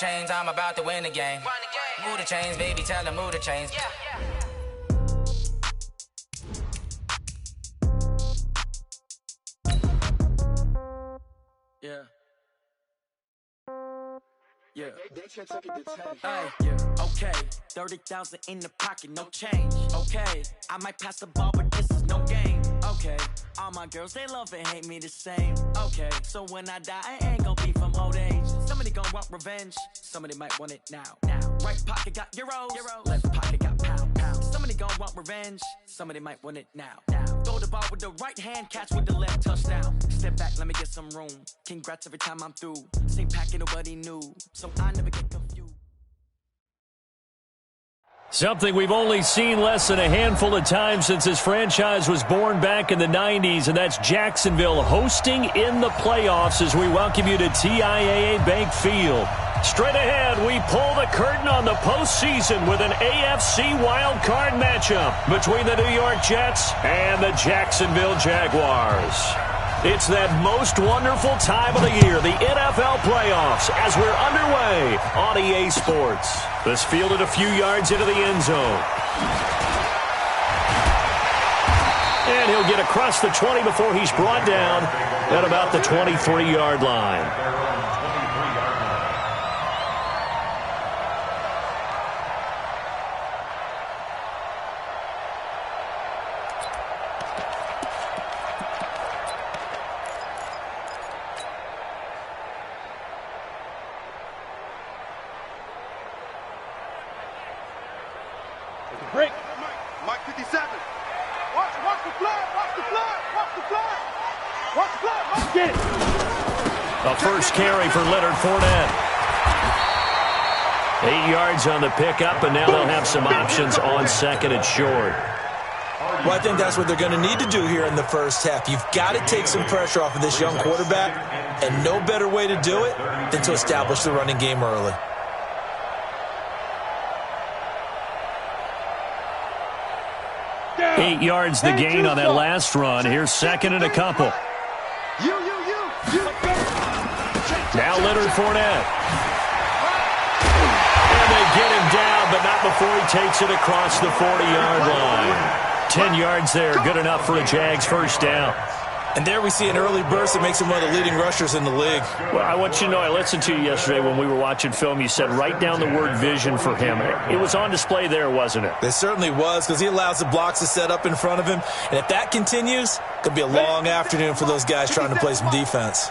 chains, I'm about to win the game. Move the chains, baby, tell them move the chains. Yeah. Yeah. Hey, yeah. Okay. 30,000 in the pocket, no change. Okay. I might pass the ball, but this is no game. Okay. All my girls, they love and hate me the same. Okay. So when I die, I ain't gonna be from old age. Somebody gonna want revenge. Somebody might want it now. Right pocket got euros. Left pocket got pound. Somebody gonna want revenge. Somebody might want it now. Throw the ball with the right hand, catch with the left, touchdown. Step back, let me get some room. Congrats every time I'm through. Same packet, nobody knew. So I never get confused. Something we've only seen less than a handful of times since this franchise was born back in the 90s, and that's Jacksonville hosting in the playoffs as we welcome you to TIAA Bank Field. Straight ahead, we pull the curtain on the postseason with an AFC wildcard matchup between the New York Jets and the Jacksonville Jaguars. It's that most wonderful time of the year, the NFL playoffs, as we're underway on EA Sports. This fielded a few yards into the end zone. And he'll get across the 20 before he's brought down at about the 23-yard line. Break. Mike 57. Watch the flag. Watch the flag. Watch the flag. Watch the flag. Mike. Get it. A first carry for Leonard Fournette. 8 yards on the pickup, and now they'll have some options on second and short. Well, I think that's what they're going to need to do here in the first half. You've got to take some pressure off of this young quarterback, and no better way to do it than to establish the running game early. Yeah. 8 yards the gain on that last run. Here's second and a couple. Now Leonard Fournette. And they get him down, but not before he takes it across the 40-yard line. 10 yards there, good enough for a Jags first down. And there we see an early burst that makes him one of the leading rushers in the league. Well, I want you to know, I listened to you yesterday when we were watching film. You said write down the word vision for him. It was on display there, wasn't it? It certainly was, because he allows the blocks to set up in front of him. And if that continues, it could be a long afternoon for those guys trying to play some defense.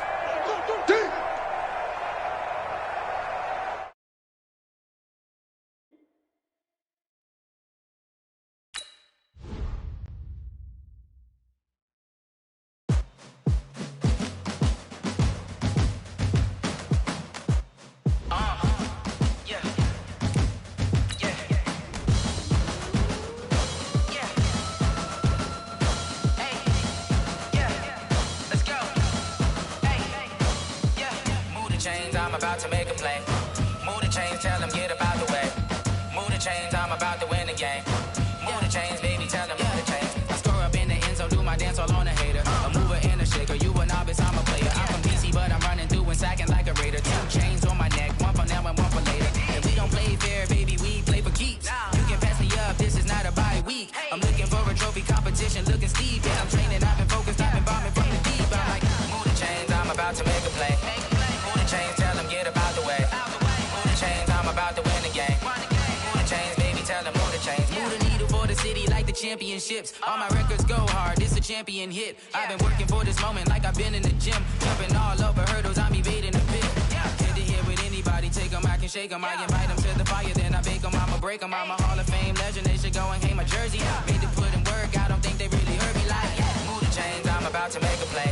Championships, all my records go hard, this a champion hit. I've been working for this moment like I've been in the gym. Jumping all over hurdles, I'm evading the pit. Can't hit with anybody, take them, I can shake them. I invite them to the fire, then I bake them, I'ma break them. I'm a Hall of Fame legend, they should go and hang my jersey. Made to put in work, I don't think they really heard me like move the chains, I'm about to make a play.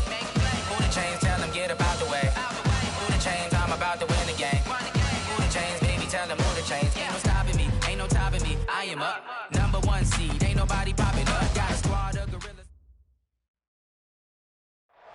Move the chains, tell them get up out the way. Move the chains, I'm about to win the game. Move the chains, baby, tell them move the chains. Ain't no stopping me, ain't no topping me, I am up. Number one seed, ain't nobody popping up. Got a squad of gorillas.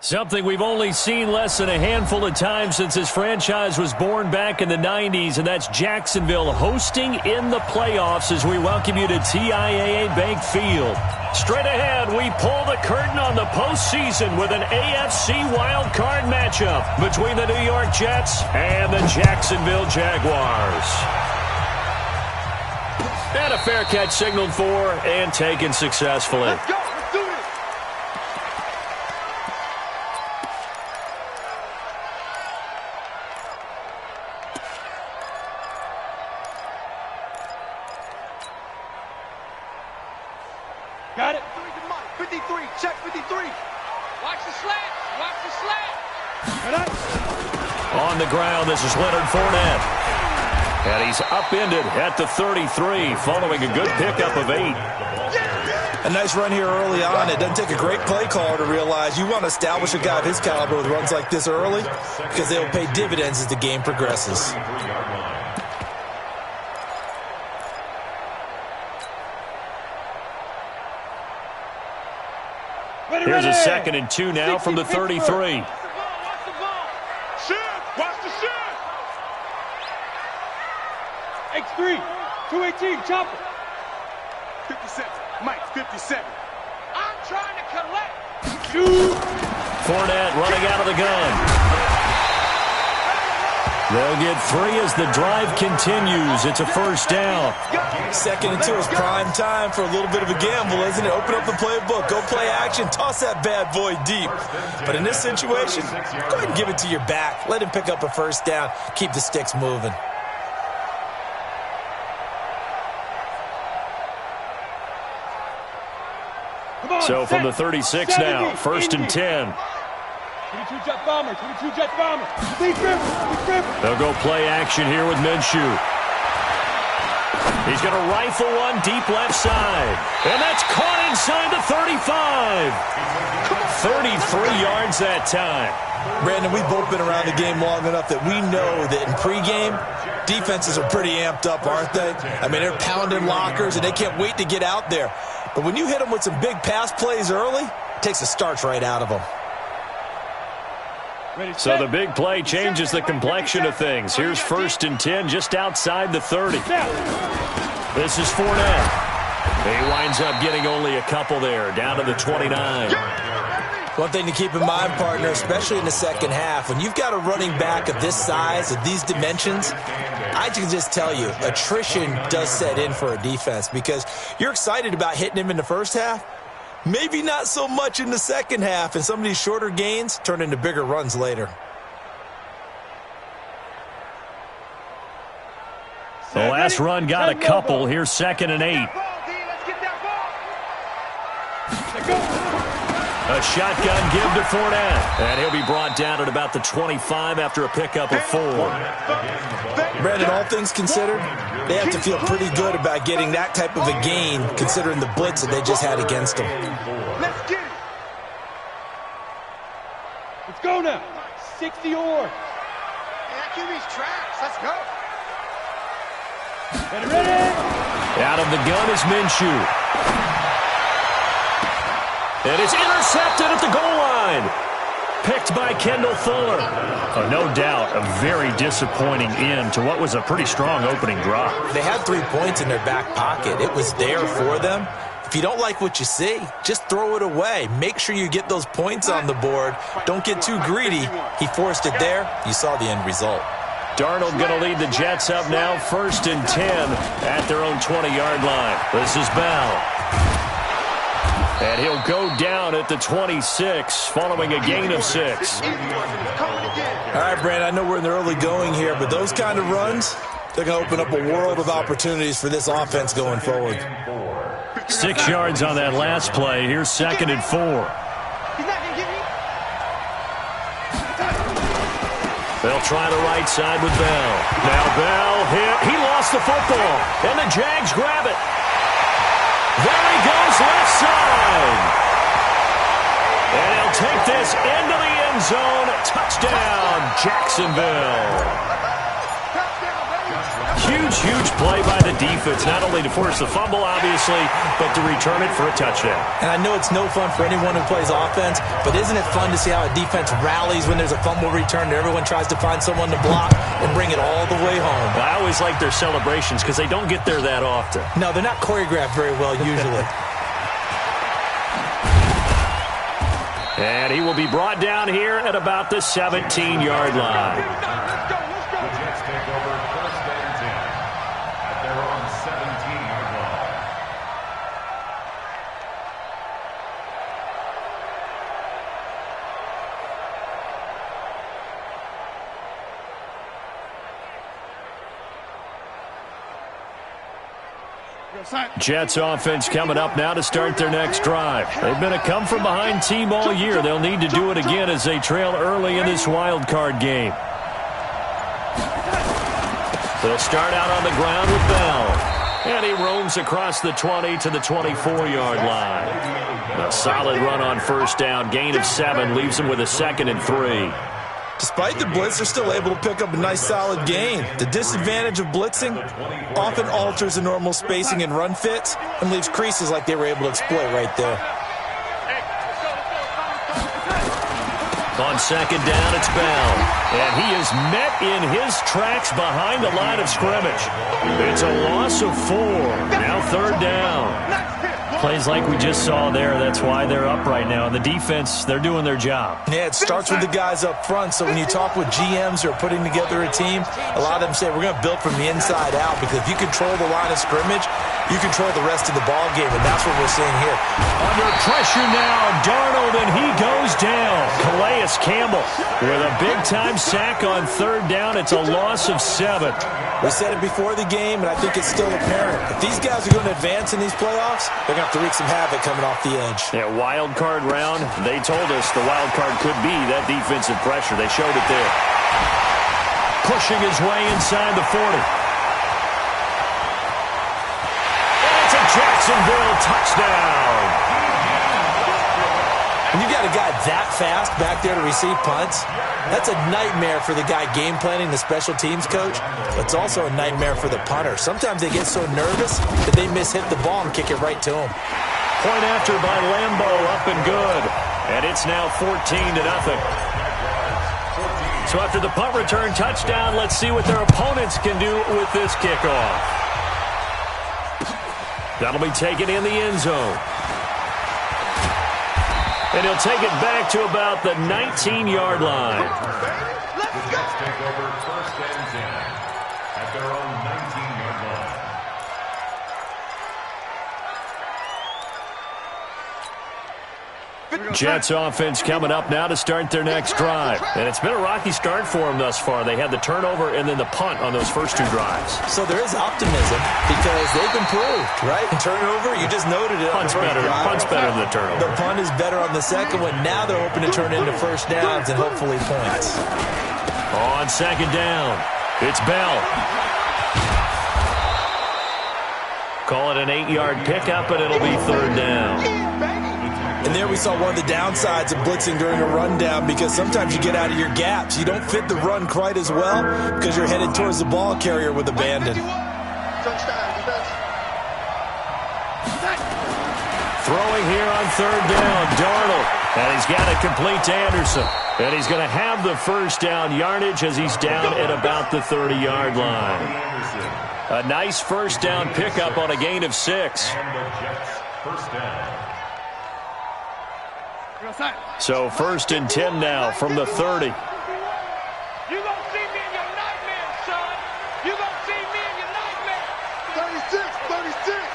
Something we've only seen less than a handful of times since this franchise was born back in the 90s, and that's Jacksonville hosting in the playoffs as we welcome you to TIAA Bank Field. Straight ahead, we pull the curtain on the postseason with an AFC wildcard matchup between the New York Jets and the Jacksonville Jaguars. And a fair catch signaled for and taken successfully. Let's go. Let's do this. Got it. 53. Check 53. Watch the slant. Watch the slant. On the ground, this is Leonard Fournette. And he's upended at the 33 following a good pickup of 8. A nice run here early on. It doesn't take a great play caller to realize you want to establish a guy of his caliber with runs like this early because they will pay dividends as the game progresses. Here's a 2nd and 2 now from the 33. Watch the ball. Shift. Watch the shift. X3. 218. Chopper. 57. Mike, 57. I'm trying to collect. Shoot. Fournette running out of the gun. They'll get 3 as the drive continues. It's a first down. 2nd and 2 is prime time for a little bit of a gamble, isn't it? Open up the playbook, go play action, toss that bad boy deep. But in this situation, go ahead and give it to your back. Let him pick up a first down. Keep the sticks moving. So from the 36 now, 1st and 10. 22 Jet Bomber. 22 Jet Bomber. Lead River. They'll go play action here with Minshew. He's going to rifle one deep left side. And that's caught inside the 35. 33 yards that time. Brandon, we've both been around the game long enough that we know that in pregame, defenses are pretty amped up, aren't they? I mean, they're pounding lockers, and they can't wait to get out there. But when you hit them with some big pass plays early, it takes the starch right out of them. So the big play changes the complexion of things. Here's 1st and 10 just outside the 30. This is Fournette. He winds up getting only a couple there, down to the 29. One thing to keep in mind, partner, especially in the second half, when you've got a running back of this size, of these dimensions, I can just tell you, attrition does set in for a defense because you're excited about hitting him in the first half. Maybe not so much in the second half, and some of these shorter gains turn into bigger runs later. The last run got a couple. Here's 2nd and 8. A shotgun give to Fournette. And he'll be brought down at about the 25 after a pickup of 4. Brandon, all things considered, they have to feel pretty good about getting that type of a gain considering the blitz that they just had against them. Let's get it. Let's go now. 60 or. QB's tracks. Let's go. Ready. Out of the gun is Minshew. And it's intercepted at the goal line. Picked by Kendall Fuller. No doubt, a very disappointing end to what was a pretty strong opening drop. They had 3 points in their back pocket. It was there for them. If you don't like what you see, just throw it away. Make sure you get those points on the board. Don't get too greedy. He forced it there. You saw the end result. Darnold going to lead the Jets up now, 1st and 10 at their own 20-yard line. This is Bell. And he'll go down at the 26 following a gain of 6. All right, Brandon, I know we're in the early going here, but those kind of runs, they're going to open up a world of opportunities for this offense going forward. 6 yards on that last play. Here's 2nd and 4. They'll try the right side with Bell. Now Bell hit. He lost the football, and the Jags grab it. There he goes, left side. And he'll take this into the end zone. Touchdown, Jacksonville. Huge play by the defense, not only to force the fumble, obviously, but to return it for a touchdown. And I know it's no fun for anyone who plays offense, but isn't it fun to see how a defense rallies when there's a fumble return and everyone tries to find someone to block and bring it all the way home? I always like their celebrations because they don't get there that often. No, they're not choreographed very well usually. And he will be brought down here at about the 17-yard line. The Jets take over first and 10 at their own 17-yard line. Jets offense coming up now to start their next drive. They've been a come-from-behind team all year. They'll need to do it again as they trail early in this wild card game. They'll start out on the ground with Bell. And he roams across the 20 to the 24-yard line. A solid run on first down. Gain of 7 leaves him with a 2nd and 3. Despite the blitz, they're still able to pick up a nice solid gain. The disadvantage of blitzing often alters the normal spacing and run fits and leaves creases like they were able to exploit right there. On second down, it's Bell. And he is met in his tracks behind the line of scrimmage. It's a loss of 4. Now third down. Plays like we just saw there. That's why they're up right now. And the defense, they're doing their job. Yeah, it starts with the guys up front. So when you talk with GMs who are putting together a team, a lot of them say, we're going to build from the inside out. Because if you control the line of scrimmage, you control the rest of the ball game. And that's what we're seeing here. Under pressure now, Darnold, and he goes down. Calais Campbell with a big-time sack on third down. It's a loss of 7. We said it before the game, and I think it's still apparent. If these guys are going to advance in these playoffs, they're going to have to wreak some havoc coming off the edge. Yeah, wild card round. They told us the wild card could be that defensive pressure. They showed it there. Pushing his way inside the 40. And it's a Jacksonville touchdown. When you got a guy that fast back there to receive punts, that's a nightmare for the guy game planning, the special teams coach. But it's also a nightmare for the punter. Sometimes they get so nervous that they miss hit the ball and kick it right to him. Point after by Lambo, up and good. And it's now 14-0. So after the punt return touchdown, let's see what their opponents can do with this kickoff. That'll be taken in the end zone. And he'll take it back to about the 19-yard line. The Jets take over first and 10 at their own 19-yard line. Jets offense coming up now to start their next drive. And it's been a rocky start for them thus far. They had the turnover and then the punt on those first 2 drives. So there is optimism because they've improved, right? Turnover, you just noted it. Punt's better than the turnover. The punt is better on the second one. Now they're hoping to turn into first downs and hopefully points. On second down, it's Bell. Call it an 8-yard pickup, and it'll be third down. And there we saw one of the downsides of blitzing during a rundown because sometimes you get out of your gaps. You don't fit the run quite as well because you're headed towards the ball carrier with abandon. Throwing here on third down, Darnold. And he's got it complete to Anderson. And he's going to have the first down yardage as he's down at about the 30-yard line. A nice first down pickup on a gain of 6. And the Jets first down. So first and 10 now from the 30. You gonna see me in your nightmares, son. You gonna see me in your nightmares. 36.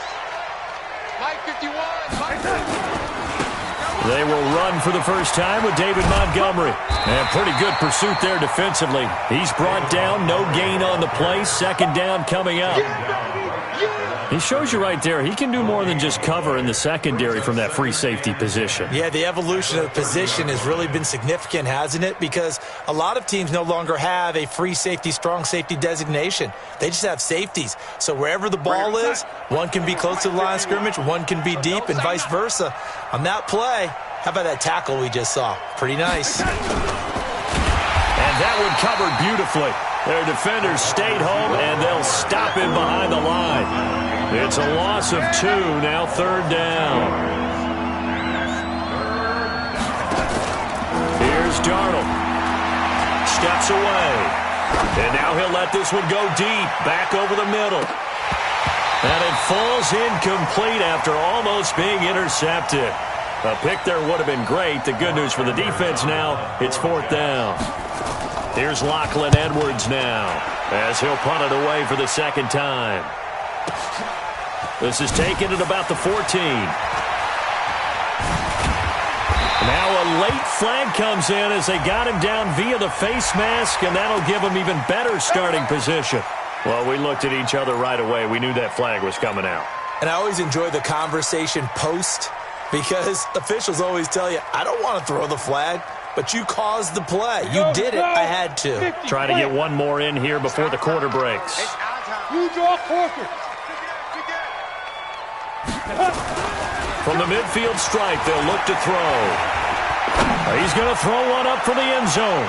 Mike 51. Mike 51. They will run for the first time with David Montgomery. And pretty good pursuit there defensively. He's brought down, no gain on the play. Second down coming up. He shows you right there, he can do more than just cover in the secondary from that free safety position. Yeah, the evolution of the position has really been significant, hasn't it? Because a lot of teams no longer have a free safety, strong safety designation. They just have safeties. So wherever the ball is, one can be close to the line of scrimmage, one can be deep, and vice versa. On that play, how about that tackle we just saw? Pretty nice. And that one covered beautifully. Their defenders stayed home, and they'll stop him behind the line. It's a loss of 2, now third down. Here's Darnold. Steps away. And now he'll let this one go deep, back over the middle. And it falls incomplete after almost being intercepted. A pick there would have been great. The good news for the defense now, it's 4th down. Here's Lachlan Edwards now as he'll punt it away for the 2nd time. This is taken at about the 14. Now a late flag comes in as they got him down via the face mask, and that'll give him even better starting position. Well, we looked at each other right away. We knew that flag was coming out. And I always enjoy the conversation post because officials always tell you, I don't want to throw the flag, but you caused the play. You did it. I had to. Trying to get one more in here before the quarter breaks. You draw forfeit. From the midfield stripe, they'll look to throw. He's going to throw one up for the end zone.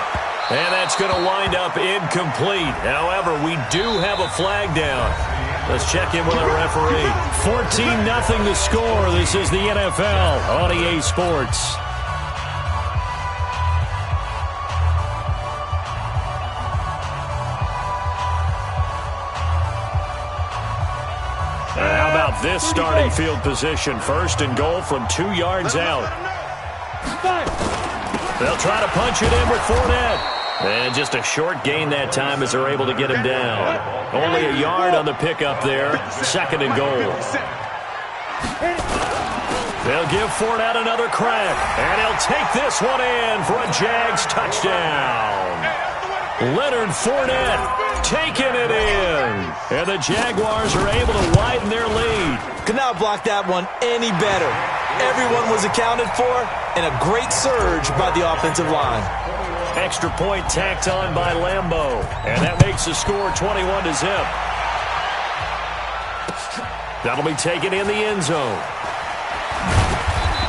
And that's going to wind up incomplete. However, we do have a flag down. Let's check in with our referee. 14-0 the score. This is the NFL on EA Sports. How about this starting field position? 1st and goal from 2 yards out. They'll try to punch it in with Fournette. And just a short gain that time as they're able to get him down. Only a yard on the pickup there. 2nd and goal. They'll give Fournette another crack. And he'll take this one in for a Jags touchdown. Leonard Fournette taking it in. And the Jaguars are able to widen their lead. Could not block that one any better. Everyone was accounted for, and a great surge by the offensive line. Extra point tacked on by Lambeau. And that makes the score 21-0. That'll be taken in the end zone.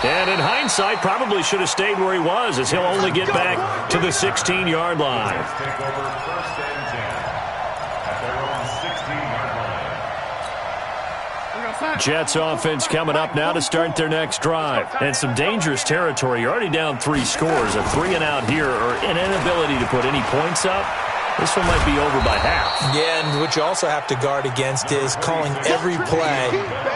And in hindsight, probably should have stayed where he was, as he'll only get back to the 16-yard line. Take over 1st and 10 at their own 16-yard line. Jets offense coming up now to start their next drive. And some dangerous territory. You're already down 3 scores. A 3-and-out here, or an inability to put any points up. This one might be over by half. Yeah, and what you also have to guard against is calling every play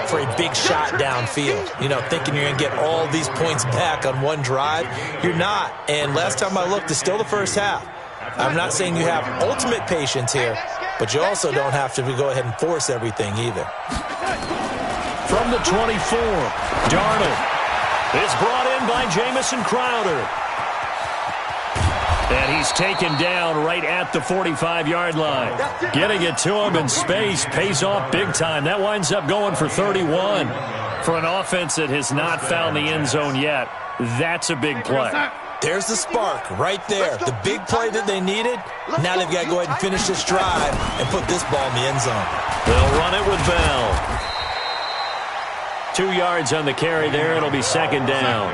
for a big shot downfield. You know, thinking you're going to get all these points back on one drive. You're not. And last time I looked, it's still the first half. I'm not saying you have ultimate patience here, but you also don't have to go ahead and force everything either. From the 24, Darnold. It's brought in by Jamison Crowder. And he's taken down right at the 45-yard line. Getting it to him in space pays off big time. That winds up going for 31. For an offense that has not found the end zone yet, that's a big play. There's the spark right there. The big play that they needed. Now they've got to go ahead and finish this drive and put this ball in the end zone. They'll run it with Bell. 2 yards on the carry there. It'll be 2nd down.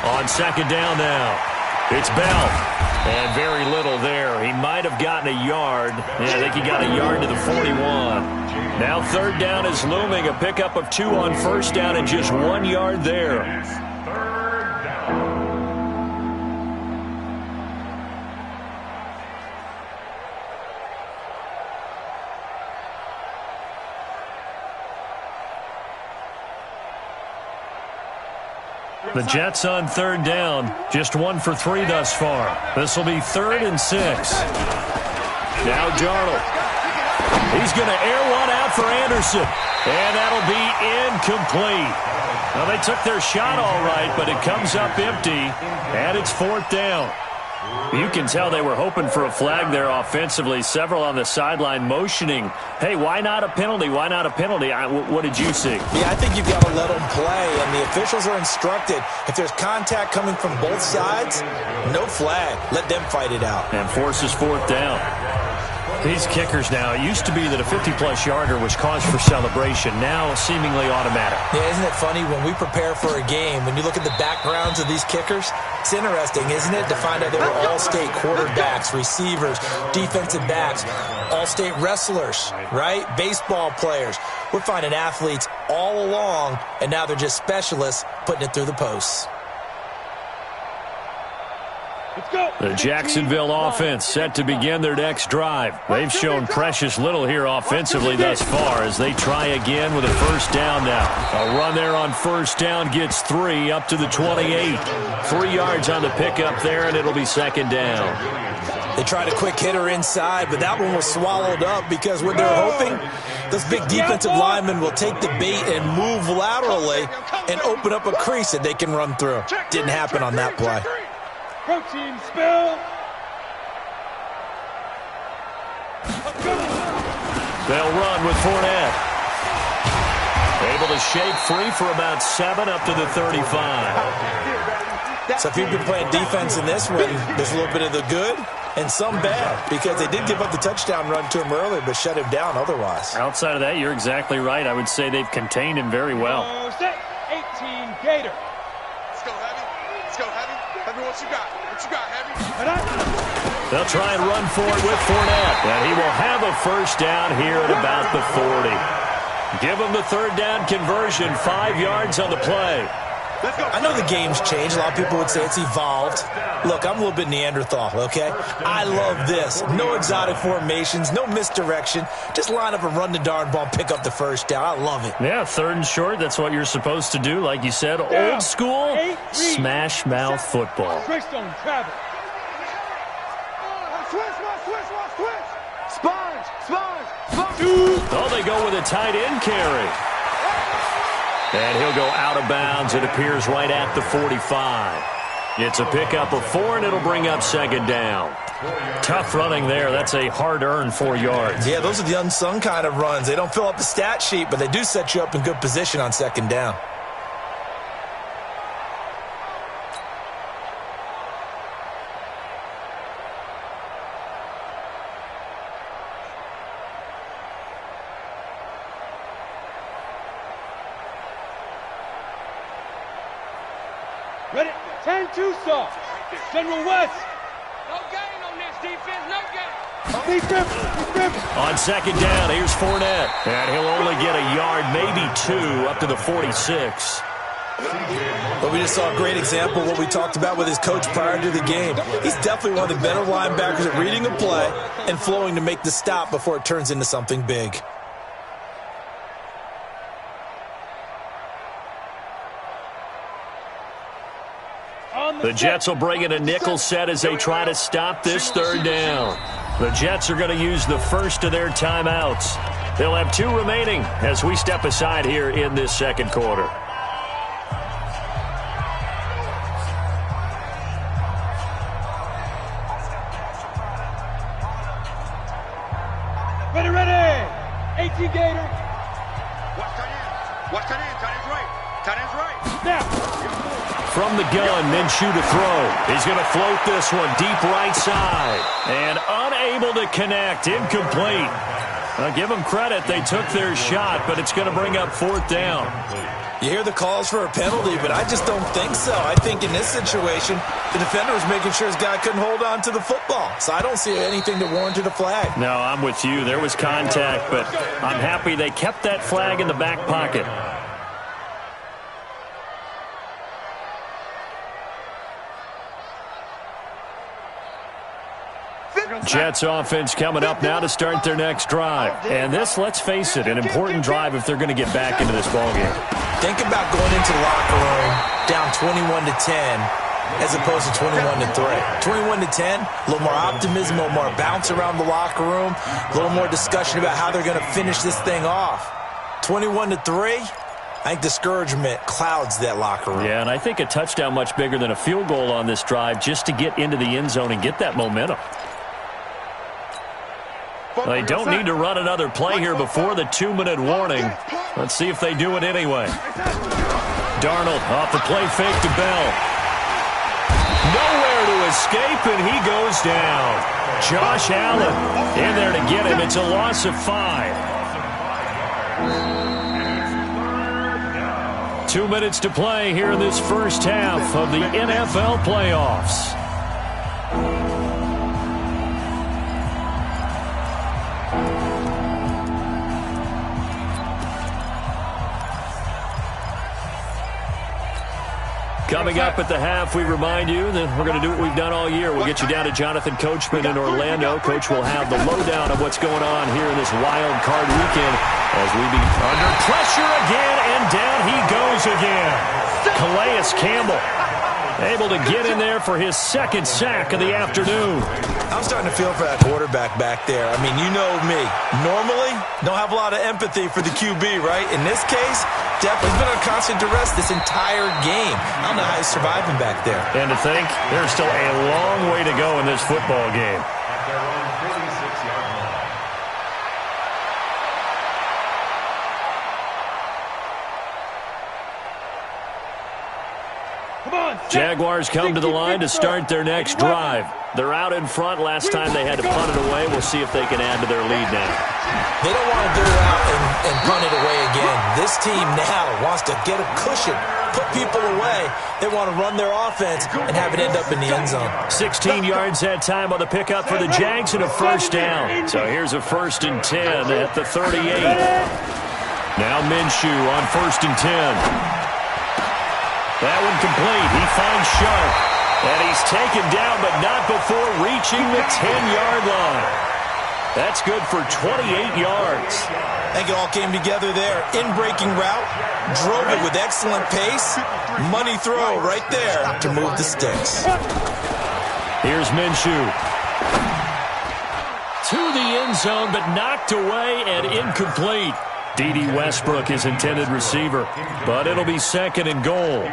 On 2nd down now, it's Bell. And very little there. He might have gotten a yard. Yeah, I think he got a yard to the 41. Now 3rd down is looming. A pickup of 2 on 1st down and just 1 yard there. 3rd down. The Jets on 3rd down, just 1 for 3 thus far. This will be 3rd and 6. Now Darnold. He's going to air one out for Anderson. And that'll be incomplete. Well, they took their shot all right, but it comes up empty. And it's 4th down. You can tell they were hoping for a flag there offensively. Several on the sideline motioning, hey, why not a penalty? Why not a penalty? What did you see? Yeah, I think you've got to let them play, and the officials are instructed. If there's contact coming from both sides, no flag. Let them fight it out. And forces 4th down. These kickers now, it used to be that a 50-plus yarder was cause for celebration. Now seemingly automatic. Yeah, isn't it funny when we prepare for a game, when you look at the backgrounds of these kickers, it's interesting, isn't it, to find out they were all-state quarterbacks, receivers, defensive backs, all-state wrestlers, right? Baseball players. We're finding athletes all along, and now they're just specialists putting it through the posts. The Jacksonville offense set to begin their next drive. They've shown precious little here offensively thus far as they try again with a first down now. A run there on first down gets 3 up to the 28. 3 yards on the pickup there, and it'll be second down. They tried a quick hitter inside, but that one was swallowed up because what they're hoping, those big defensive linemen will take the bait and move laterally and open up a crease that they can run through. Didn't happen on that play. Protein spill. They'll run with Fournette. Able to shake free for about 7 up to the 35. So if you've been playing defense in this one, there's a little bit of the good and some bad because they did give up the touchdown run to him earlier but shut him down otherwise. Outside of that, you're exactly right. I would say they've contained him very well. Set 18 Gator. Let's go, Heavy. Let's go, Heavy. Heavy, what you got? What you got, Heavy? They'll try and run for it with Fournette, and he will have a first down here at about the 40. Give him the third down conversion, 5 yards on the play. I know the game's changed. A lot of people would say it's evolved. Look, I'm a little bit Neanderthal, okay? I love this. No exotic formations, no misdirection. Just line up and run the darn ball, pick up the first down. I love it. Yeah, 3rd and short, that's what you're supposed to do. Like you said, old school, smash mouth football. Greystone travel. Sponge. Oh, they go with a tight end carry. And he'll go out of bounds, it appears, right at the 45. It's a pickup of 4, and it'll bring up second down. Tough running there. That's a hard-earned 4 yards. Yeah, those are the unsung kind of runs. They don't fill up the stat sheet, but they do set you up in good position on second down. Ready? 10-2 soft. General West. No gain on this defense. No gain. Defense. On second down, here's Fournette. And he'll only get a yard, maybe 2, up to the 46. But we just saw a great example of what we talked about with his coach prior to the game. He's definitely one of the better linebackers at reading a play and flowing to make the stop before it turns into something big. The Jets will bring in a nickel set as they try to stop this third down. The Jets are going to use the first of their timeouts. They'll have 2 remaining as we step aside here in this second quarter. Ready. 18 Gator. Watch tight end. Tight end's right. Tight end's right. Now. From the gun, Minshew to throw. He's going to float this one deep right side. And unable to connect. Incomplete. Now, give them credit. They took their shot, but it's going to bring up 4th down. You hear the calls for a penalty, but I just don't think so. I think in this situation, the defender was making sure his guy couldn't hold on to the football. So I don't see anything that warranted a flag. No, I'm with you. There was contact, but I'm happy they kept that flag in the back pocket. Jets offense coming up now to start their next drive. And this, let's face it, an important drive if they're going to get back into this ballgame. Think about going into the locker room down 21-10 as opposed to 21-3. 21-10, a little more optimism, a little more bounce around the locker room, a little more discussion about how they're going to finish this thing off. 21-3, I think discouragement clouds that locker room. Yeah, and I think a touchdown much bigger than a field goal on this drive just to get into the end zone and get that momentum. They don't need to run another play here before the 2-minute warning. Let's see if they do it anyway. Darnold off the play fake to Bell. Nowhere to escape, and he goes down. Josh Allen in there to get him. It's a loss of 5. 2 minutes to play here in this first half of the NFL playoffs. Coming up at the half, we remind you that we're going to do what we've done all year. We'll get you down to Jonathan Coachman in Orlando. Coach will have the lowdown of what's going on here in this wild card weekend as we be under pressure again, and down he goes again. Calais Campbell able to get in there for his second sack of the afternoon. I'm starting to feel for that quarterback back there. I mean, you know me. Normally, don't have a lot of empathy for the QB, right? In this case, definitely been on constant duress this entire game. I don't know how he's surviving back there. And to think, there's still a long way to go in this football game. At their own 46-yard line. Jaguars come to the line to start their next drive. They're out in front. Last time they had to punt it away. We'll see if they can add to their lead now. They don't want to go out and punt it away again. This team now wants to get a cushion, put people away. They want to run their offense and have it end up in the end zone. 16 yards that time on the pickup for the Jags and a first down. So here's a 1st and 10 at the 38. Now Minshew on 1st and 10. That one complete. He finds Sharp. And he's taken down, but not before reaching the 10-yard line. That's good for 28 yards. I think it all came together there. In-breaking route. Drove it with excellent pace. Money throw right there to move the sticks. Here's Minshew. To the end zone, but knocked away and incomplete. D.D. Westbrook, his intended receiver, but it'll be 2nd and goal.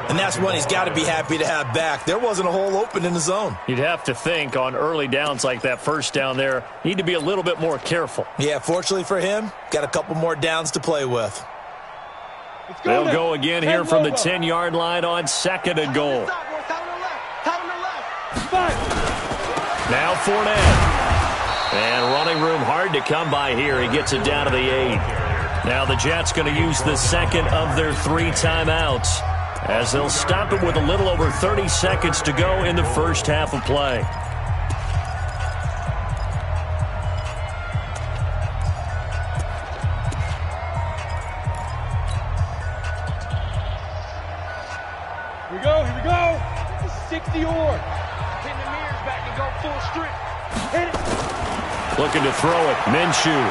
And that's one he's got to be happy to have back. There wasn't a hole open in the zone. You'd have to think on early downs like that first down there, need to be a little bit more careful. Yeah, fortunately for him, got a couple more downs to play with. They'll go again here from the 10-yard line on 2nd and goal. Now Fournette. And running room hard to come by here. He gets it down to the 8. Now the Jets going to use the second of their 3 timeouts as they'll stop it with a little over 30 seconds to go in the first half of play. Here we go, here we go. It's 60 or. Pin the mirrors back and go full strength. Hit it. Looking to throw it. Minshew.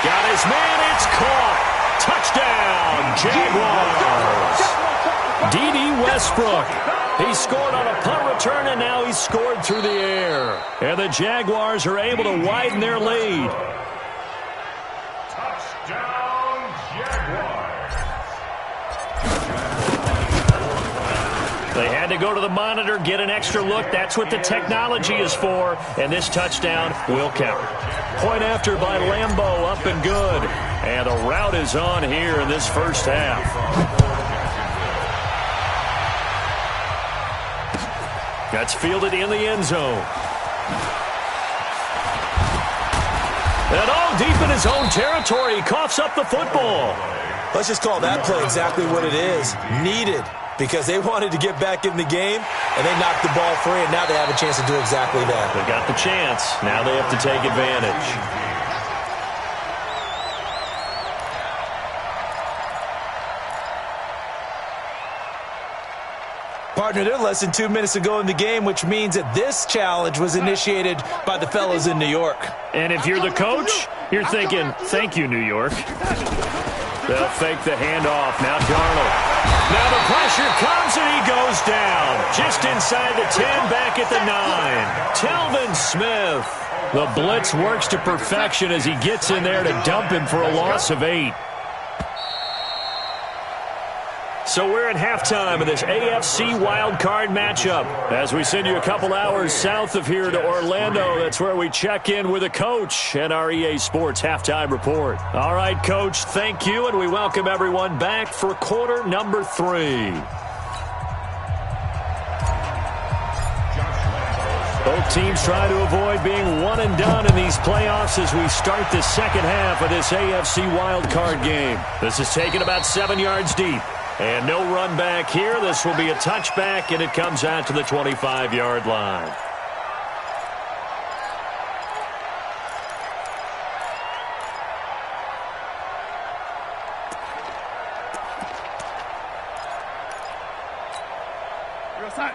Got his man. It's caught. Touchdown, Jaguars. D.D. Westbrook. He scored on a punt return, and now he's scored through the air. And the Jaguars are able to widen their lead. Touchdown, Jaguars. They had to go to the monitor, get an extra look. That's what the technology is for. And this touchdown will count. Point after by Lambeau, up and good. And the route is on here in this first half. That's fielded in the end zone. And all deep in his own territory, he coughs up the football. Let's just call that play exactly what it is. Needed. Because they wanted to get back in the game, and they knocked the ball free, and now they have a chance to do exactly that. They got the chance. Now they have to take advantage. Partner, they're less than 2 minutes to go in the game, which means that this challenge was initiated by the fellas in New York. And if you're the coach, you're thinking, thank you, New York. They'll fake the handoff. Now Darnold. Now the pressure comes and he goes down. Just inside the 10, back at the 9. Telvin Smith. The blitz works to perfection as he gets in there to dump him for a loss of 8. So we're at halftime of this AFC wildcard matchup. As we send you a couple hours south of here to Orlando, that's where we check in with a coach and our EA Sports halftime report. All right, Coach, thank you, and we welcome everyone back for quarter number 3. Both teams try to avoid being one and done in these playoffs as we start the second half of this AFC wildcard game. This is taken about 7 yards deep. And no run back here. This will be a touchback, and it comes out to the 25-yard line.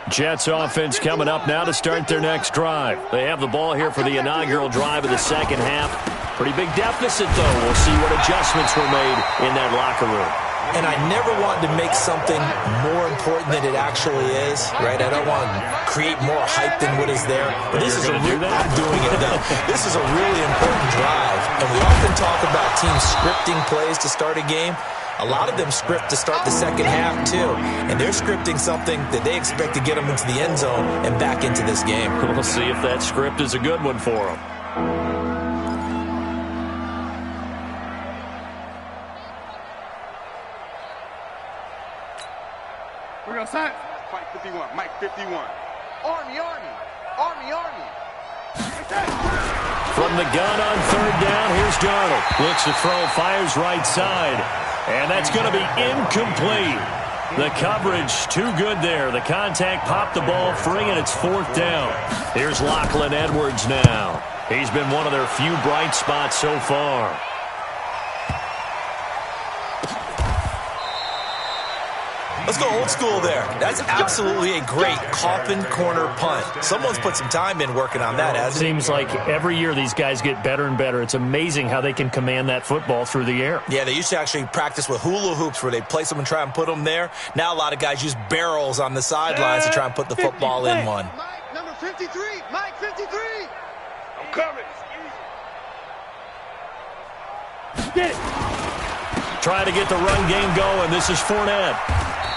Jets offense coming up now to start their next drive. They have the ball here for the inaugural drive of the second half. Pretty big deficit, though. We'll see what adjustments were made in that locker room. And I never want to make something more important than it actually is, right? I don't want to create more hype than what is there. But this is I'm doing it, though. This is a really important drive. And we often talk about teams scripting plays to start a game. A lot of them script to start the second half, too. And they're scripting something that they expect to get them into the end zone and back into this game. We'll see if that script is a good one for them. We're going to sign. Fight 51. Mike 51. Army, Army. Army, Army. From the gun on third down, here's Darnold. Looks to throw, fires right side. And that's going to be incomplete. The coverage too good there. The contact popped the ball free, and it's fourth down. Here's Lachlan Edwards now. He's been one of their few bright spots so far. Let's go old school there. That's absolutely a great coffin corner punt. Someone's put some time in working on that, hasn't it? Seems like every year these guys get better and better. It's amazing how they can command that football through the air. Yeah, they used to actually practice with hula hoops where they place them and try and put them there. Now a lot of guys use barrels on the sidelines to try and put the football in one. Mike, number 53. Mike 53. I'm coming. Get it. Trying to get the run game going. This is Fournette.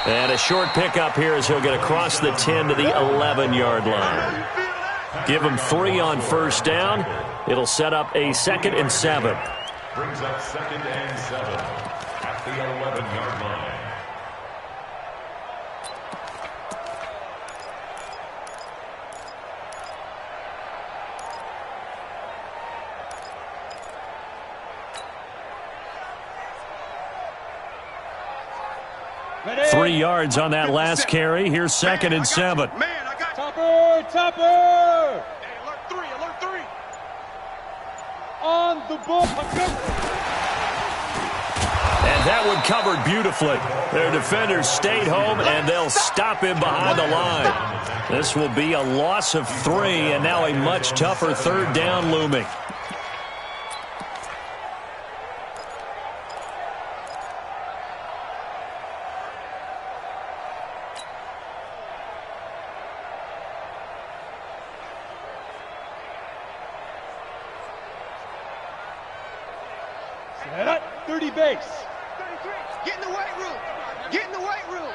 And a short pickup here as he'll get across the 10 to the 11-yard line. Give him 3 on first down. It'll set up a 2nd and 7. Brings up 2nd and 7 at the 11-yard line. Ready. 3 yards on that last carry. Here's 2nd and 7. Man, I got you. Topper, Topper. Hey, alert 3, alert 3. On the ball. And that one covered beautifully. Their defenders stayed home, and they'll stop him behind the line. This will be a loss of 3, and now a much tougher third down looming. Set up. 30 base. 33. Get in the weight room. Get in the weight room.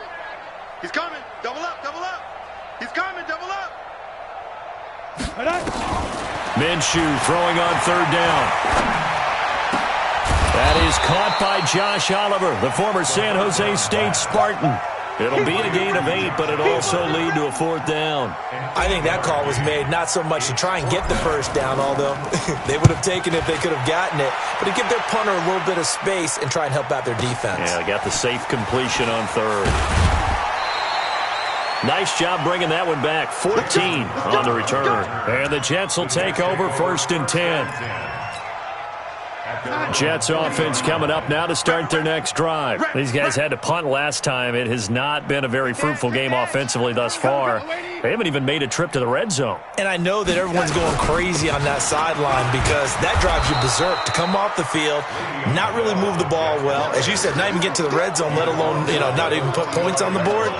He's coming. Double up, double up. He's coming, double up. Set up. Minshew throwing on third down. That is caught by Josh Oliver, the former San Jose State Spartan. It'll be a gain of 8, but it'll also lead to a fourth down. I think that call was made not so much to try and get the first down, although they would have taken it if they could have gotten it, but to give their punter a little bit of space and try and help out their defense. Yeah, got the safe completion on third. Nice job bringing that one back. 14 on the return. And the Jets will take over 1st and 10. Jets offense coming up now to start their next drive. These guys had to punt last time. It has not been a very fruitful game offensively thus far. They haven't even made a trip to the red zone. And I know that everyone's going crazy on that sideline because that drives you berserk to come off the field, not really move the ball well. As you said, not even get to the red zone, let alone, not even put points on the board.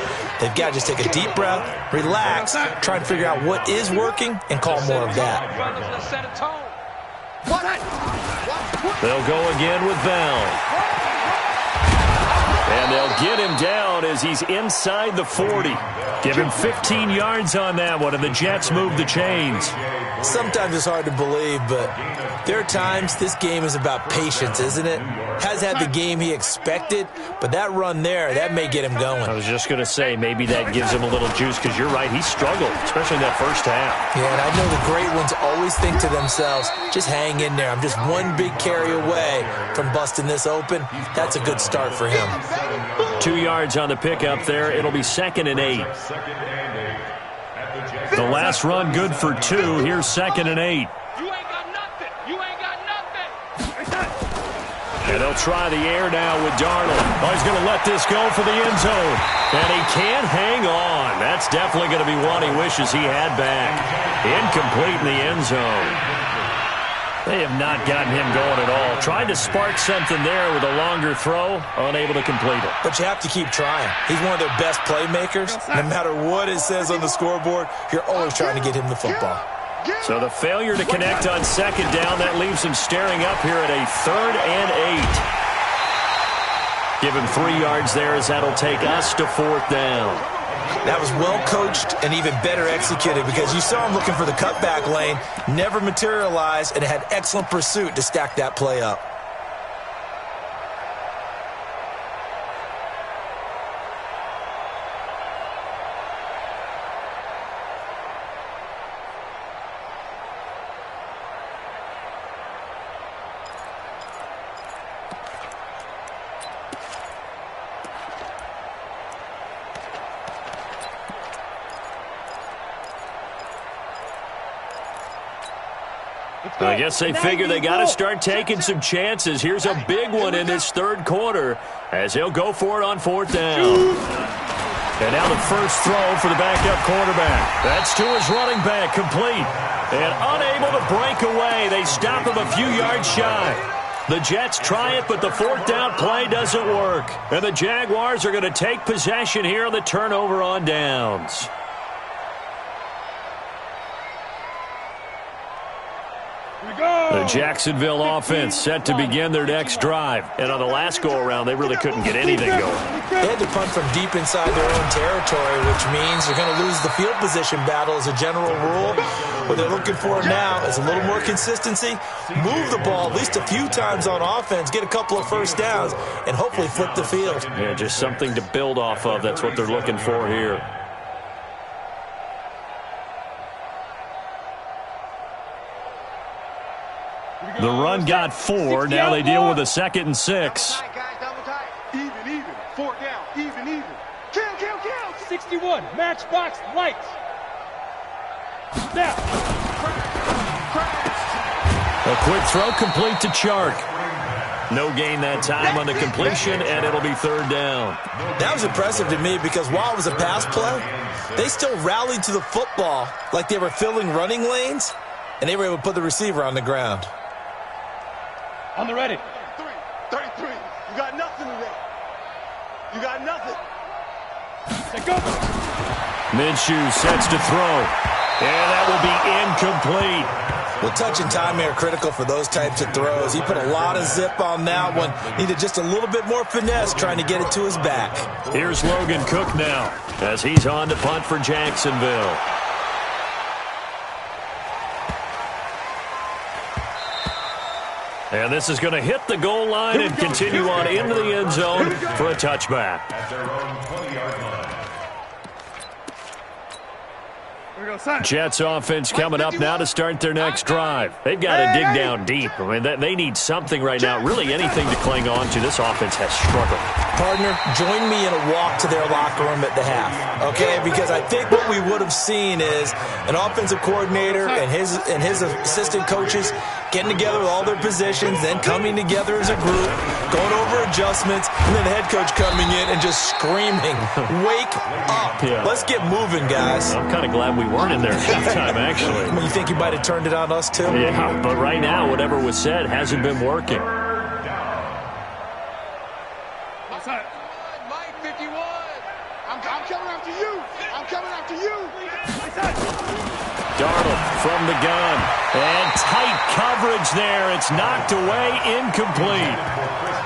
They've got to just take a deep breath, relax, try and figure out what is working, and call more of that. They'll go again with Bell. And they'll get him down as he's inside the 40. Give him 15 yards on that one, and the Jets move the chains. Sometimes it's hard to believe, but there are times this game is about patience, isn't it? Has had the game he expected, but that run there, that may get him going. I was just going to say, maybe that gives him a little juice, because you're right, he struggled, especially in that first half. Yeah, and I know the great ones always think to themselves, just hang in there. I'm just one big carry away from busting this open. That's a good start for him. 2 yards on the pickup there. It'll be 2nd and 8. The last run good for 2. Here's 2nd and 8. You ain't got nothing. You ain't got nothing. And they'll try the air now with Darnold. Oh, he's going to let this go for the end zone. And he can't hang on. That that's definitely going to be one he wishes he had back. Incomplete in the end zone. They have not gotten him going at all. Tried to spark something there with a longer throw, unable to complete it. But you have to keep trying. He's one of their best playmakers. No matter what it says on the scoreboard, you're always trying to get him the football. So the failure to connect on second down, that leaves him staring up here at a 3rd and 8. Give him 3 yards there as that'll take us to 4th down. That was well coached and even better executed because you saw him looking for the cutback lane, never materialized, and had excellent pursuit to stack that play up. I guess they figure they got to start taking some chances. Here's a big one in this 3rd quarter as he'll go for it on 4th down. And now the first throw for the backup quarterback. That's to his running back, complete. And unable to break away. They stop him a few yards shy. The Jets try it, but the 4th down play doesn't work. And the Jaguars are going to take possession here on the turnover on downs. The Jacksonville offense set to begin their next drive. And on the last go-around, they really couldn't get anything going. They had to punt from deep inside their own territory, which means they're going to lose the field position battle as a general rule. What they're looking for now is a little more consistency, move the ball at least a few times on offense, get a couple of first downs, and hopefully flip the field. Yeah, just something to build off of. That's what they're looking for here. The run got 4. Now they deal with a 2nd and 6. Even. 4 down. Even. Kill. 61. Matchbox lights. Snap. A quick throw complete to Chark. No gain that time on the completion, and it'll be 3rd down. That was impressive to me because while it was a pass play, they still rallied to the football like they were filling running lanes, and they were able to put the receiver on the ground. On the ready. 33. You got nothing today. You got nothing. Take over. Minshew sets to throw. And that will be incomplete. Well, touch and time are critical for those types of throws. He put a lot of zip on that one. Needed just a little bit more finesse trying to get it to his back. Here's Logan Cook now as he's on to punt for Jacksonville. And this is going to hit the goal line and continue on into the end zone for a touchback. Jets offense coming up now to start their next drive. They've got to dig down deep. I mean, they need something right now, really anything to cling on to. This offense has struggled. Partner, join me in a walk to their locker room at the half, okay? Because I think what we would have seen is an offensive coordinator and his assistant coaches getting together with all their positions, then coming together as a group, going over adjustments, and then the head coach coming in and just screaming, "Wake up. Yeah. Let's get moving, guys." I'm kind of glad we weren't in there at halftime, actually. I mean, you think you might have turned it on us, too? Yeah, but right now, whatever was said hasn't been working. Mike 51. I'm coming after you. I'm coming after you. Darnold from the gun. And tight coverage there. It's knocked away, incomplete.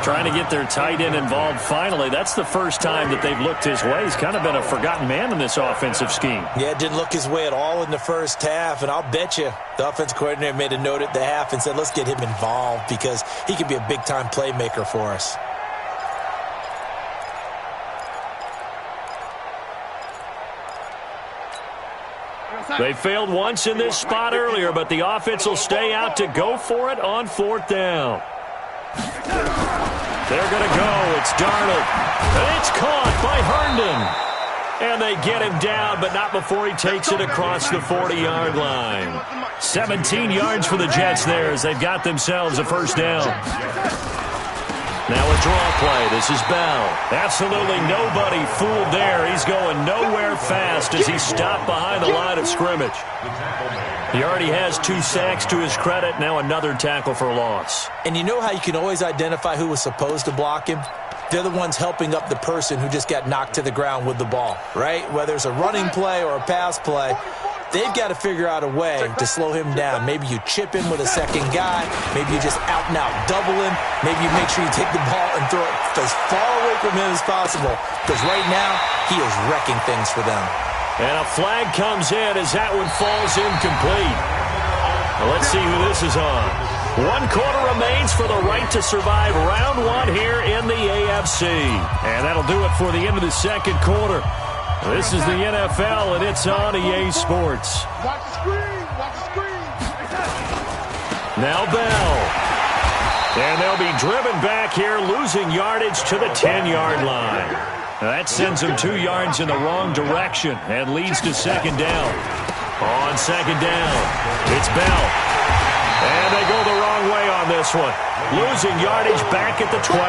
Trying to get their tight end involved finally. That's the first time that they've looked his way. He's kind of been a forgotten man in this offensive scheme. Yeah, it didn't look his way at all in the first half, and I'll bet you the offensive coordinator made a note at the half and said, let's get him involved because he could be a big-time playmaker for us. They failed once in this spot earlier, but the offense will stay out to go for it on 4th down. They're going to go. It's Darnold. And it's caught by Herndon. And they get him down, but not before he takes it across the 40-yard line. 17 yards for the Jets there as they've got themselves a first down. Now a draw play. This is Bell. Absolutely nobody fooled there. He's going nowhere fast as he's stopped behind the line of scrimmage. He already has 2 sacks to his credit. Now another tackle for loss. And you know how you can always identify who was supposed to block him? They're the ones helping up the person who just got knocked to the ground with the ball, right? Whether it's a running play or a pass play, they've got to figure out a way to slow him down. Maybe you chip him with a second guy. Maybe you just out-and-out double him. Maybe you make sure you take the ball and throw it as far away from him as possible. Because right now, he is wrecking things for them. And a flag comes in as that one falls incomplete. Well, let's see who this is on. 1 quarter remains for the right to survive round 1 here in the AFC. And that'll do it for the end of the second quarter. This is the NFL, and it's on EA Sports. Watch the screen. Watch the screen. Now Bell. And they'll be driven back here, losing yardage to the 10-yard line. That sends them 2 yards in the wrong direction and leads to second down. On second down, it's Bell. And they go the wrong way on this one. Losing yardage back at the 12.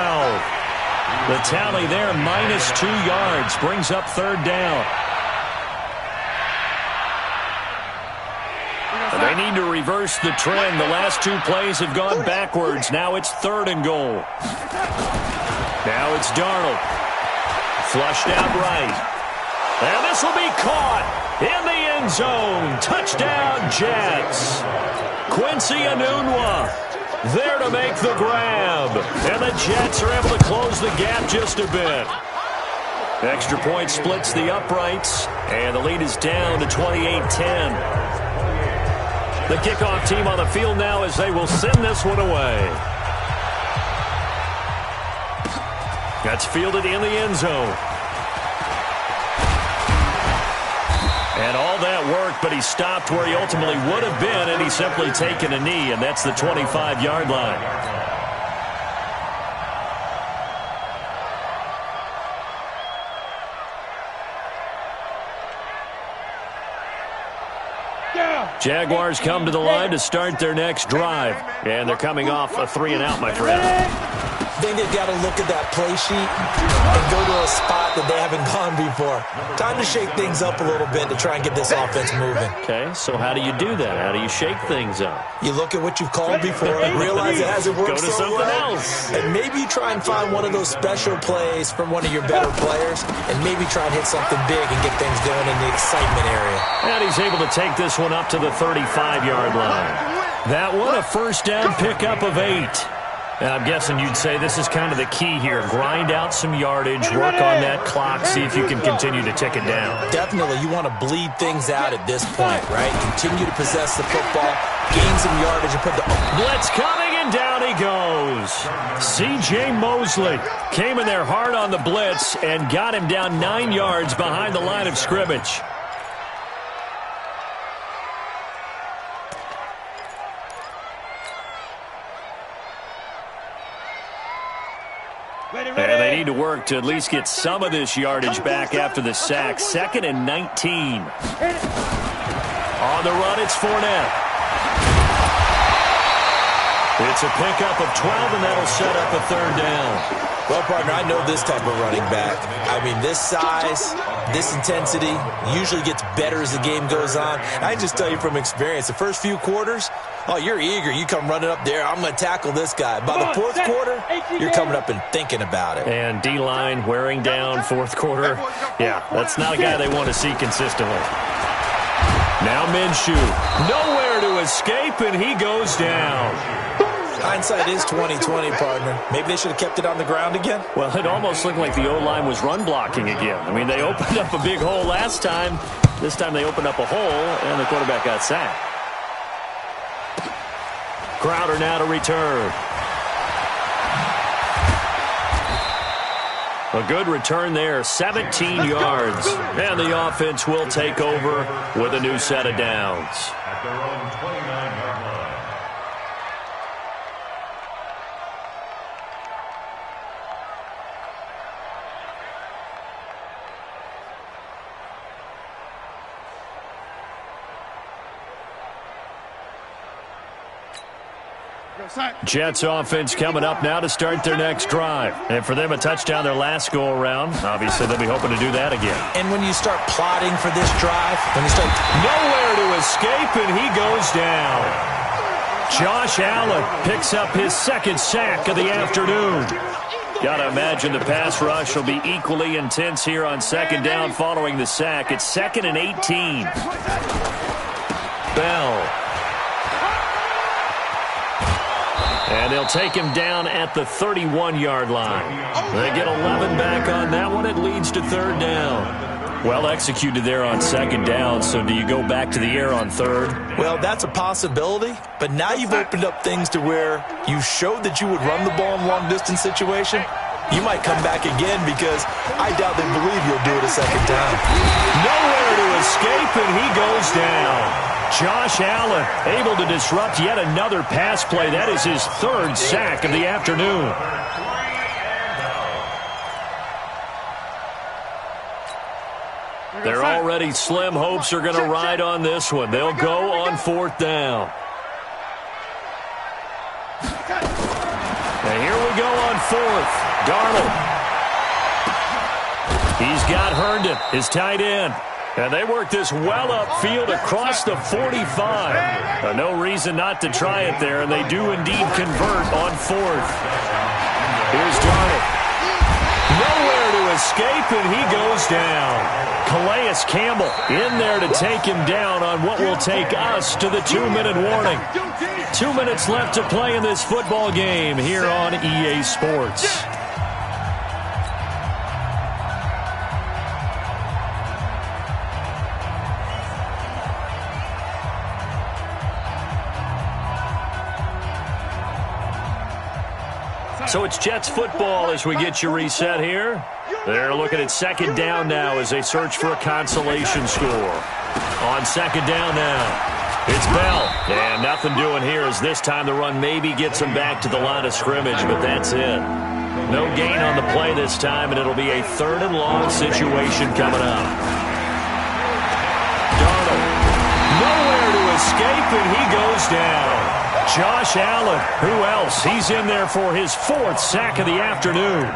The tally there, -2 yards, brings up third down. They need to reverse the trend. The last 2 plays have gone backwards. Now it's 3rd and goal. Now it's Darnold. Flushed out right. And this will be caught in the end zone. Touchdown, Jets. Quincy Enunwa there to make the grab. And the Jets are able to close the gap just a bit. Extra point splits the uprights, and the lead is down to 28-10. The kickoff team on the field now as they will send this one away. That's fielded in the end zone. And all that worked, but he stopped where he ultimately would have been, and he's simply taken a knee, and that's the 25-yard line. Jaguars come to the line to start their next drive, and they're coming off a 3-and-out, my friend. I think they've got to look at that play sheet and go to a spot that they haven't gone before. Time to shake things up a little bit to try and get this offense moving. Okay, so how do you do that? How do you shake things up? You look at what you've called before and realize it hasn't worked Go to so something well. else. And maybe you try and find one of those special plays from one of your better players and maybe try and hit something big and get things going in the excitement area. And he's able to take this one up to the 35-yard line. That one, a first down pickup of 8. And I'm guessing you'd say this is kind of the key here. Grind out some yardage, work on that clock, see if you can continue to tick it down. Definitely, you want to bleed things out at this point, right? Continue to possess the football, gain some yardage, and put the... Blitz coming, and down he goes. C.J. Mosley came in there hard on the blitz and got him down 9 yards behind the line of scrimmage. And they need to work to at least get some of this yardage back after the sack. 2nd and 19. On the run, it's Fournette. It's a pickup of 12, and that'll set up a third down. Well, partner, I know this type of running back. I mean, this size, this intensity usually gets better as the game goes on. I can just tell you from experience, the first few quarters, oh, you're eager. You come running up there, I'm going to tackle this guy. By the 4th quarter, you're coming up and thinking about it. And D-line wearing down 4th quarter. Yeah, that's not a guy they want to see consistently. Now Minshew, nowhere to escape, and he goes down. Hindsight is 20/20, partner. Maybe they should have kept it on the ground again. Well, it almost looked like the O-line was run blocking again. I mean, they opened up a big hole last time. This time they opened up a hole, and the quarterback got sacked. Crowder now to return. A good return there, 17 yards. And the offense will take over with a new set of downs. At their own 29-yard line. Jets offense coming up now to start their next drive. And for them, a touchdown their last go-around. Obviously, they'll be hoping to do that again. And when you start plotting for this drive, when you start... Nowhere to escape, and he goes down. Josh Allen picks up his second sack of the afternoon. Got to imagine the pass rush will be equally intense here on second down following the sack. It's 2nd and 18. Bell. And they'll take him down at the 31-yard line. They get 11 back on that one. It leads to third down. Well executed there on second down, so do you go back to the air on third? Well, that's a possibility, but now you've opened up things to where you showed that you would run the ball in long-distance situation. You might come back again because I doubt they believe you'll do it a second time. Nowhere to escape, and he goes down. Josh Allen able to disrupt yet another pass play. That is his third sack of the afternoon. Their already slim hopes are going to ride on this one. They'll go on fourth down. And here we go on fourth. Darnold. He's got Herndon, his tight end. And they work this well upfield across the 45. No reason not to try it there, and they do indeed convert on fourth. Here's Darnold. Nowhere to escape, and he goes down. Calais Campbell in there to take him down on what will take us to the 2-minute warning. 2 minutes left to play in this football game here on EA Sports. So it's Jets football as we get you reset here. They're looking at second down now as they search for a consolation score. On second down now, it's Bell. And nothing doing here as this time the run maybe gets them back to the line of scrimmage, but that's it. No gain on the play this time, and it'll be a 3rd and long situation coming up. Darnold, nowhere to escape, and he goes down. Josh Allen, who else? He's in there for his 4th sack of the afternoon.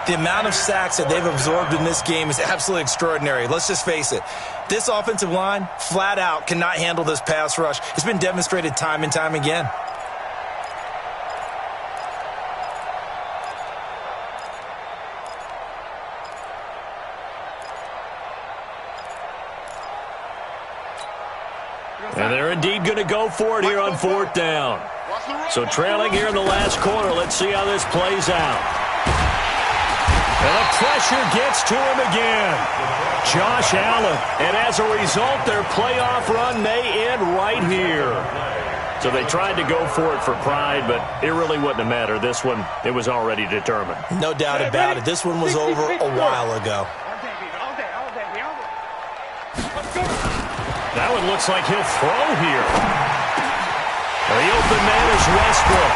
The amount of sacks that they've absorbed in this game is absolutely extraordinary. Let's just face it. This offensive line, flat out, cannot handle this pass rush. It's been demonstrated time and time again. And they're indeed going to go for it here on fourth down. So trailing here in the last quarter, let's see how this plays out. And the pressure gets to him again. Josh Allen. And as a result, their playoff run may end right here. So they tried to go for it for pride, but it really wouldn't have mattered. This one, it was already determined. No doubt about it. This one was over a while ago. That one looks like he'll throw here. The open man is Westbrook.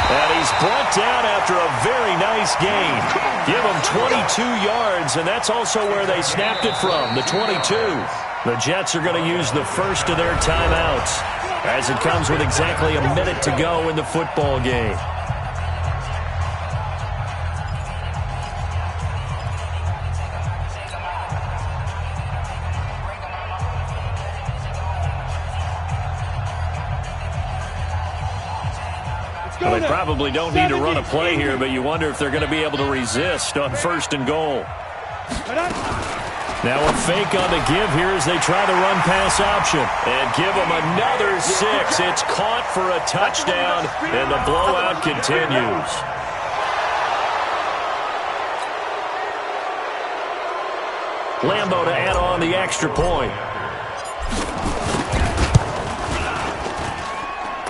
And he's brought down after a very nice gain. Give him 22 yards, and that's also where they snapped it from, the 22. The Jets are going to use the first of their timeouts as it comes with exactly a minute to go in the football game. Well, they probably don't need to run a play here, but you wonder if they're going to be able to resist on 1st and goal. Now a fake on the give here as they try the run pass option. And give them another 6. It's caught for a touchdown, and the blowout continues. Lambo to add on the extra point.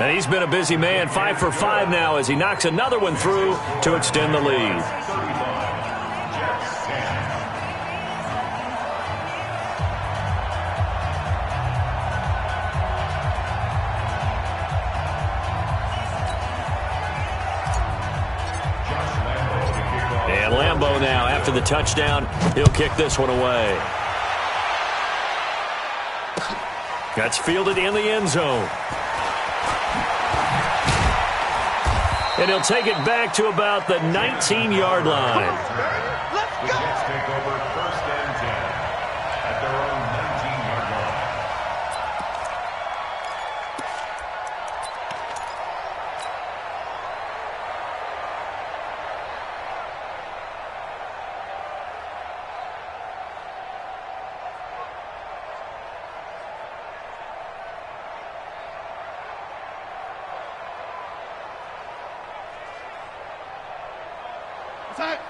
And he's been a busy man, 5 for 5 now as he knocks another one through to extend the lead. And Lambo now, after the touchdown, he'll kick this one away. That's fielded in the end zone. And he'll take it back to about the 19-yard line. The Jets take over 1st and 10 at their own 19-yard line.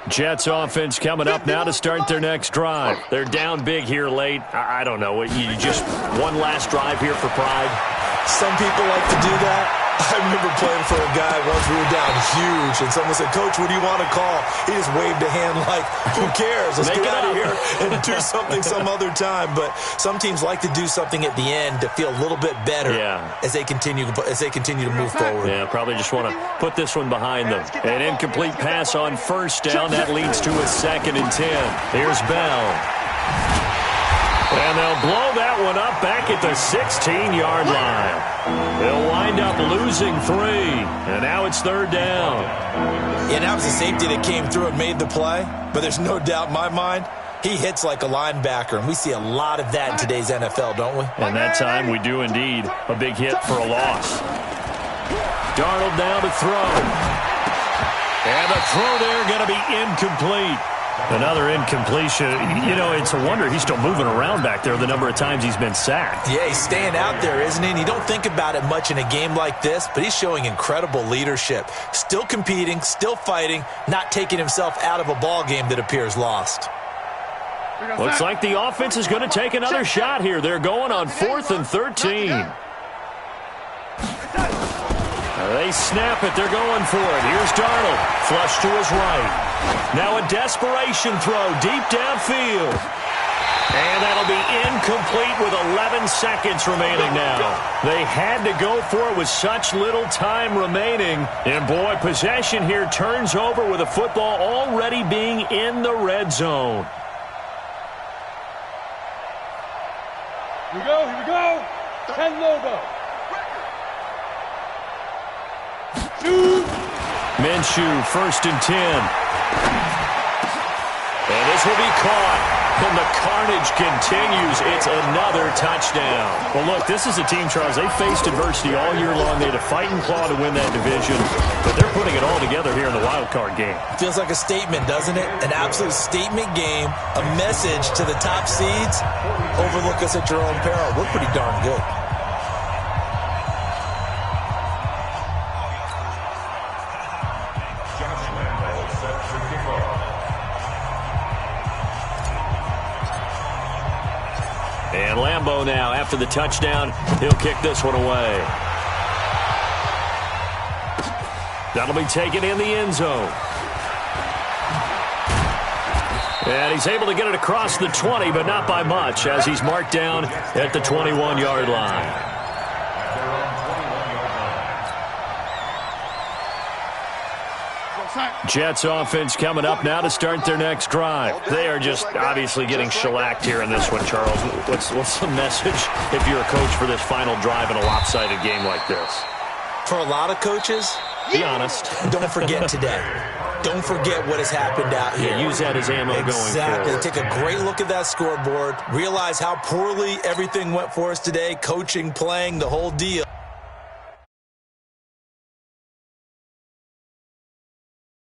Jets offense coming up now to start their next drive. They're down big here late. I don't know. You just one last drive here for pride? Some people like to do that. I remember playing for a guy once. We were down huge, and someone said, "Coach, what do you want to call?" He just waved a hand like, "Who cares? Let's get out of here and do something some other time." But some teams like to do something at the end to feel a little bit better as they continue to move forward. Yeah, probably just want to put this one behind them. An incomplete pass on 1st down. That leads to a 2nd and 10. Here's Bell. And they'll blow that one up back at the 16-yard line. They'll wind up losing 3. And now it's 3rd down. Yeah, that was the safety that came through and made the play. But there's no doubt in my mind, he hits like a linebacker. And we see a lot of that in today's NFL, don't we? And that time we do indeed. A big hit for a loss. Darnold now to throw. And the throw there going to be incomplete. Another incompletion. You know, it's a wonder he's still moving around back there the number of times he's been sacked. Yeah, he's staying out there, isn't he? And you don't think about it much in a game like this, but he's showing incredible leadership. Still competing, still fighting, not taking himself out of a ball game that appears lost. Looks like the offense is going to take another shot here. They're going on 4th and 13. They snap it. They're going for it. Here's Darnold. Flush to his right. Now a desperation throw deep downfield. And that'll be incomplete with 11 seconds remaining now. They had to go for it with such little time remaining. And, boy, possession here turns over with a football already being in the red zone. Here we go. 10 logo. Minshew, 1st and 10. And this will be caught. And the carnage continues. It's another touchdown. Well, look, this is a team, Charles, they faced adversity all year long. They had to fight and claw to win that division. But they're putting it all together here in the wild card game. Feels like a statement, doesn't it? An absolute statement game. A message to the top seeds. Overlook us at your own peril. We're pretty darn good. And Lambeau now, after the touchdown, he'll kick this one away. That'll be taken in the end zone. And he's able to get it across the 20, but not by much, as he's marked down at the 21-yard line. Jets offense coming up now to start their next drive. They are just obviously getting shellacked here in this one, Charles. What's the message if you're a coach for this final drive in a lopsided game like this? For a lot of coaches, be honest. Don't forget today. Don't forget what has happened out here. Yeah, use that as ammo going forward. Exactly. Take a great look at that scoreboard. Realize how poorly everything went for us today. Coaching, playing, the whole deal.